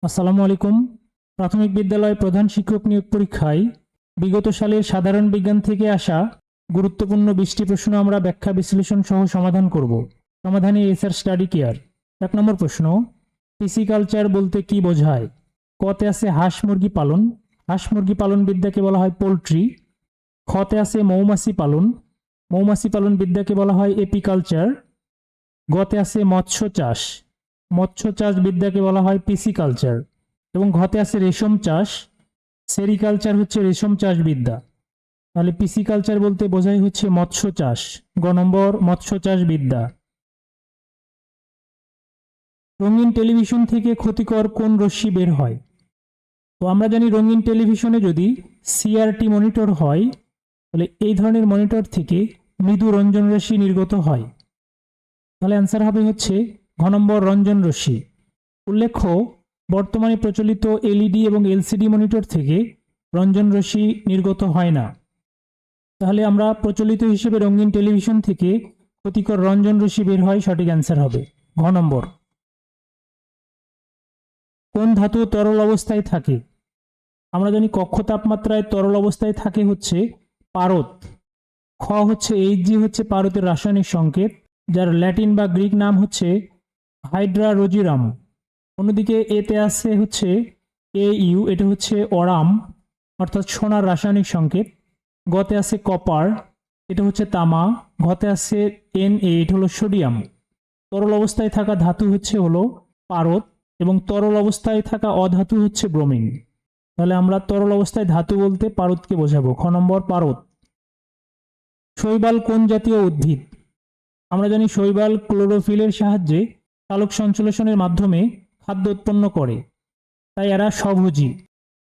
আসসালামু আলাইকুম। প্রাথমিক বিদ্যালয় প্রধান শিক্ষক নিয়োগ পরীক্ষায় বিগত সালের সাধারণ বিজ্ঞান থেকে আসা গুরুত্বপূর্ণ 20টি প্রশ্ন আমরা ব্যাখ্যা বিশ্লেষণ সহ সমাধান করব। সমাধানে এসআর স্টাডি কেয়ার। 1 নম্বর প্রশ্ন, পিসিকালচার বলতে কি বোঝায়? কতে আছে হাঁস মুরগি পালন। হাঁস মুরগি পালন বিদ্যাকে বলা হয় পোল্ট্রি। খতে আছে মৌমাছি পালন। মৌমাছি পালন বিদ্যাকে বলা হয় এপিকালচার। গতে আছে মৎস্য চাষ। মৎস্য চাষ বিদ্যাকে বলা হয় পিসিকালচার। এবং ঘতে আছে রেশম চাষ। সেরিকালচার হচ্ছে রেশম চাষ বিদ্যা। তাহলে পিসিকালচার বলতে বোঝাই হচ্ছে মৎস্য চাষ। গ নম্বর মৎস্য চাষ বিদ্যা। রঙিন টেলিভিশন থেকে ক্ষতিকর কোন রশ্মি বের হয়? তো আমরা জানি রঙিন টেলিভিশনে যদি সিআরটি মনিটর হয় তাহলে এই ধরনের মনিটর থেকে মৃদু রঞ্জন রশ্মি নির্গত হয়। তাহলে অ্যান্সার হবে হচ্ছে ঘ নম্বর রঞ্জন রশ্মি। উল্লেখ্য, বর্তমানে প্রচলিত এলইডি এবং এলসিডি মনিটর থেকে রঞ্জন রশ্মি নির্গত হয় না। তাহলে আমরা প্রচলিত হিসেবে রঙিন টেলিভিশন থেকে ক্ষতিকর রঞ্জন রশ্মি বের হয়, সঠিক অ্যান্সার হবে ঘ নম্বর। কোন ধাতু তরল অবস্থায় থাকে? আমরা জানি কক্ষ তাপমাত্রায় তরল অবস্থায় থাকে হচ্ছে পারদ। খ হচ্ছে এইচজি হচ্ছে পারদের রাসায়নিক সংকেত, যার ল্যাটিন বা গ্রিক নাম হচ্ছে হাইড্রারোজিরাম। অন্যদিকে এতে আছে হচ্ছে এইউ, এটা হচ্ছে অরাম অর্থাৎ সোনার রাসায়নিক সংকেত। গতে আছে কপার, এটা হচ্ছে তামা। ঘতে আছে Na, এটা হলো সোডিয়াম। তরল অবস্থায় থাকা ধাতু হলো পারদ এবং তরল অবস্থায় থাকা অধাতু হচ্ছে ব্রোমিন। তাহলে আমরা তরল অবস্থায় ধাতু বলতে পারদকে বোঝাবো, খ নম্বর পারদ। শৈবাল কোন জাতীয় উদ্ভিদ? আমরা জানি শৈবাল ক্লোরোফিলের সাহায্যে সালোক সংশ্লেষণের মাধ্যমে খাদ্য উৎপন্ন করে, তাই এরা স্বভোজী।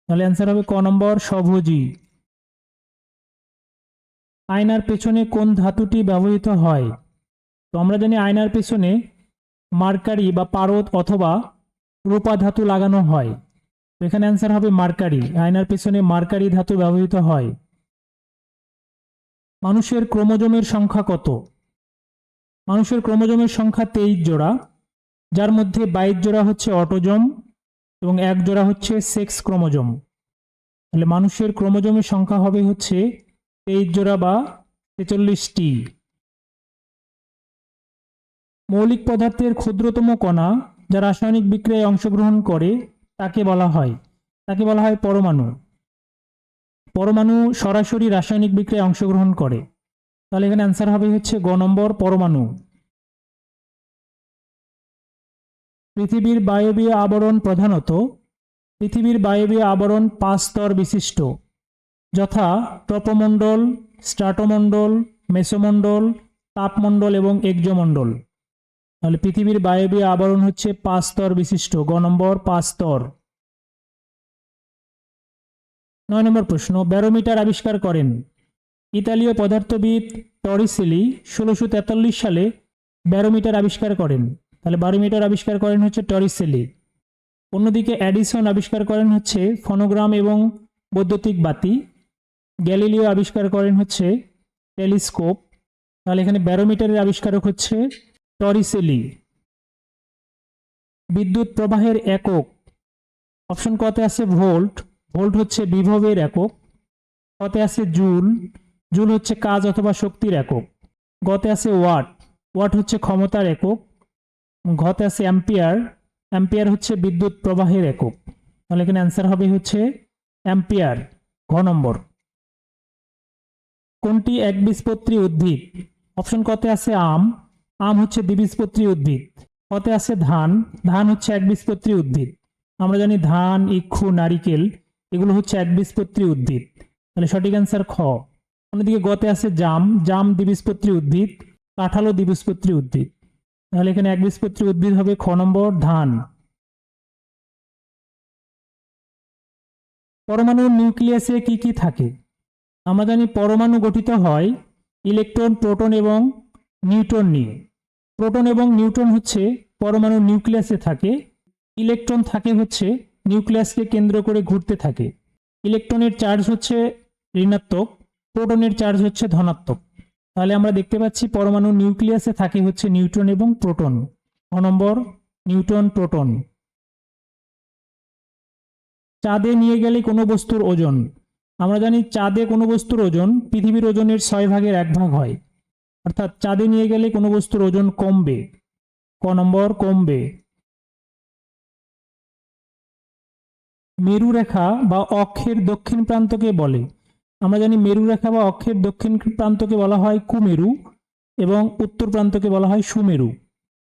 তাহলে অ্যান্সার হবে ক নম্বর স্বভোজী। আয়নার পেছনে কোন ধাতুটি ব্যবহৃত হয়? তো আমরা জানি আয়নার পেছনে মার্কারি বা পারদ অথবা রূপা ধাতু লাগানো হয়। তো এখানে অ্যান্সার হবে মার্কারি। আয়নার পেছনে মার্কারি ধাতু ব্যবহৃত হয়। মানুষের ক্রোমোজোমের সংখ্যা কত? মানুষের ক্রোমোজোমের সংখ্যা 23 জোড়া, যার মধ্যে 22 জোড়া হচ্ছে অটোজোম এবং 1 জোড়া হচ্ছে সেক্স ক্রোমোজোম। তাহলে মানুষের ক্রোমোজোমের সংখ্যা হবে হচ্ছে 23 জোড়া বা 43টি। মৌলিক পদার্থের ক্ষুদ্রতম কণা যা রাসায়নিক বিক্রিয়ায় অংশগ্রহণ করে তাকে বলা হয় পরমাণু। পরমাণু সরাসরি রাসায়নিক বিক্রিয়ায় অংশগ্রহণ করে। তাহলে এখানে অ্যান্সার হবে হচ্ছে গ নম্বর পরমাণু। পৃথিবীর বায়বীয় আবরণ পৃথিবীর বায়বীয় আবরণ 5 স্তর বিশিষ্ট, যথা ট্রপোমণ্ডল, স্ট্রাটোমণ্ডল, মেসোমণ্ডল, তাপমণ্ডল এবং এক্সোমণ্ডল। তাহলে পৃথিবীর বায়বীয় আবরণ হচ্ছে 5 স্তর বিশিষ্ট, গ নম্বর 5 স্তর। 9 নম্বর প্রশ্ন, ব্যারোমিটার আবিষ্কার করেন? ইতালীয় পদার্থবিদ টরিসেলি 1643 সালে ব্যারোমিটার আবিষ্কার করেন। তাহলে ব্যারোমিটার আবিষ্কার করেন হচ্ছে টরিসেলি। অন্যদিকে এডিসন আবিষ্কার করেন হচ্ছে ফোনোগ্রাম এবং বৈদ্যুতিক বাতি। গ্যালিলিও আবিষ্কার করেন হচ্ছে টেলিস্কোপ। তাহলে এখানে ব্যারোমিটারের আবিষ্কারক হচ্ছে টরিসেলি। বিদ্যুৎ প্রবাহের একক, অপশন কতে আছে ভোল্ট। ভোল্ট হচ্ছে বিভবের একক। কতে আছে জুল। জুল হচ্ছে কাজ অথবা শক্তির একক। গতে আছে ওয়াট। ওয়াট হচ্ছে ক্ষমতার একক। ঘতে আছে অ্যাম্পিয়ার। অ্যাম্পিয়ার হচ্ছে বিদ্যুৎ প্রবাহের একক। তাহলে এখানে অ্যান্সার হবে হচ্ছে অ্যাম্পিয়ার, ঘ নম্বর। কোনটি একবীজপত্রী উদ্ভিদ? অপশন কতে আছে আম। আম হচ্ছে দ্বিবীজপত্রী উদ্ভিদ। কতে আছে ধান। ধান হচ্ছে একবীজপত্রী উদ্ভিদ। আমরা জানি ধান, ইক্ষু, নারিকেল এগুলো হচ্ছে একবীজপত্রী উদ্ভিদ। তাহলে সঠিক অ্যান্সার খ। অন্যদিকে গতে আছে জাম। জাম দ্বিবীজপত্রী উদ্ভিদ। কাঁঠালও দ্বিবীজপত্রী উদ্ভিদ। তাহলে এখানে একবীজপত্রী উদ্ভিদ হবে খ নম্বর ধান। পরমাণুর নিউক্লিয়াসে কি কি থাকে? আমরা জানি পরমাণু গঠিত হয় ইলেকট্রন, প্রোটন এবং নিউট্রন নিয়ে। প্রোটন এবং নিউট্রন হচ্ছে পরমাণুর নিউক্লিয়াসে থাকে। ইলেকট্রন থাকে হচ্ছে নিউক্লিয়াসকে কেন্দ্র করে ঘুরতে থাকে। ইলেকট্রনের চার্জ হচ্ছে ঋণাত্মক, প্রোটনের চার্জ হচ্ছে ধনাত্মক। তাহলে আমরা দেখতে পাচ্ছি পরমাণুর নিউক্লিয়াসে থাকে হচ্ছে নিউট্রন এবং প্রোটন। ক নম্বর নিউট্রন, প্রোটন। চাঁদে নিয়ে গেলে কোনো বস্তুর ওজন, আমরা জানি চাঁদে কোনো বস্তুর ওজন পৃথিবীর ওজনের 6/1 হয়, অর্থাৎ চাঁদে নিয়ে গেলে কোনো বস্তুর ওজন কমবে। ক নম্বর কমবে। মেরুরেখা বা অক্ষের দক্ষিণ প্রান্তকে বলে, আমরা জানি মেরুরেখা বা অক্ষের দক্ষিণ প্রান্তকে বলা হয় কুমেরু এবং উত্তর প্রান্তকে বলা হয় সুমেরু।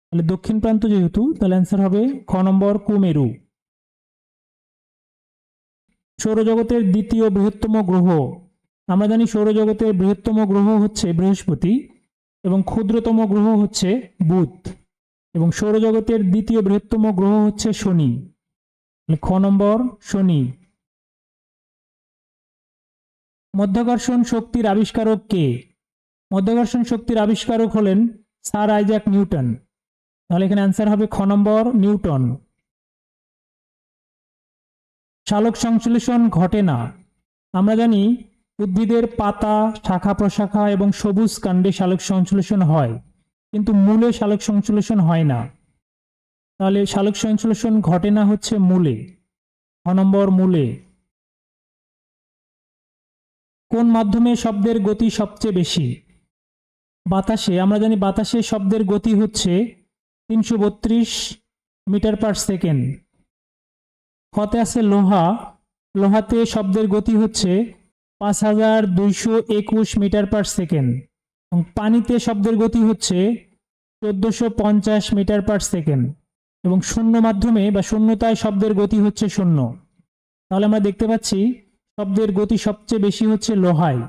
তাহলে দক্ষিণ প্রান্ত যেহেতু, তাহলে অ্যান্সার হবে খ নম্বর কুমেরু। সৌরজগতের দ্বিতীয় বৃহত্তম গ্রহ, আমরা জানি সৌরজগতের বৃহত্তম গ্রহ হচ্ছে বৃহস্পতি এবং ক্ষুদ্রতম গ্রহ হচ্ছে বুধ, এবং সৌরজগতের দ্বিতীয় বৃহত্তম গ্রহ হচ্ছে শনি। খ নম্বর শনি। মধ্যাকর্ষণ শক্তির আবিষ্কারক কে? মধ্যাকর্ষণ শক্তির আবিষ্কারক হলেন স্যার আইজ্যাক নিউটন। তাহলে এখানে অ্যান্সার হবে খ নম্বর নিউটন। সালোক সংশ্লেষণ ঘটে না, আমরা জানি উদ্ভিদের পাতা, শাখা প্রশাখা এবং সবুজ কাণ্ডে সালোক সংশ্লেষণ হয়, কিন্তু মূলে সালোক সংশ্লেষণ হয় না। তাহলে সালোক সংশ্লেষণ ঘটে না হচ্ছে মূলে, খ নম্বর মূলে। কোন মাধ্যমে শব্দের গতি সবচেয়ে বেশি? বাতাসে, আমরা জানি বাতাসে শব্দের গতি হচ্ছে 332 মিটার পার সেকেন্ড। হতে আছে লোহা, লোহাতে শব্দের গতি হচ্ছে 5221 মিটার পার সেকেন্ড, এবং পানিতে শব্দের গতি হচ্ছে 1450 মিটার পার সেকেন্ড, এবং শূন্য মাধ্যমে বা শূন্যতায় শব্দের গতি হচ্ছে 0। তাহলে আমরা দেখতে পাচ্ছি শব্দের গতি সবচেয়ে বেশি হচ্ছে লোহায়,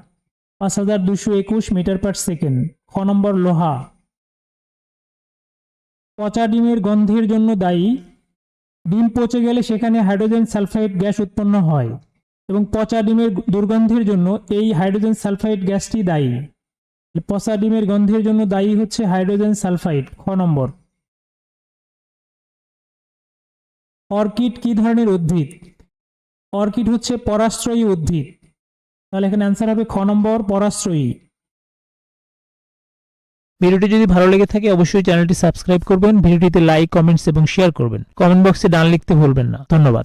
5221 মিটার পার সেকেন্ড, খ নম্বর লোহা। পচা ডিমের গন্ধের জন্য দায়ী, ডিম পচে গেলে সেখানে হাইড্রোজেন সালফাইড গ্যাস উৎপন্ন হয়, এবং পচা ডিমের দুর্গন্ধের জন্য এই হাইড্রোজেন সালফাইড গ্যাসটি দায়ী। পচা ডিমের গন্ধের জন্য দায়ী হচ্ছে হাইড্রোজেন সালফাইড, খ নম্বর। অর্কিড কি ধরনের উদ্ভিদ? অর্কিড হচ্ছে পরাশ্রয়ী উদ্ভিদ, তাহলে এখানে অ্যান্সার হবে খ নম্বর পরাশ্রয়ী। ভিডিওটি যদি ভালো লেগে থাকে অবশ্যই চ্যানেলটি সাবস্ক্রাইব করবেন, ভিডিওটিতে লাইক, কমেন্টস এবং শেয়ার করবেন। কমেন্ট বক্সে ডান লিখতে ভুলবেন না। ধন্যবাদ।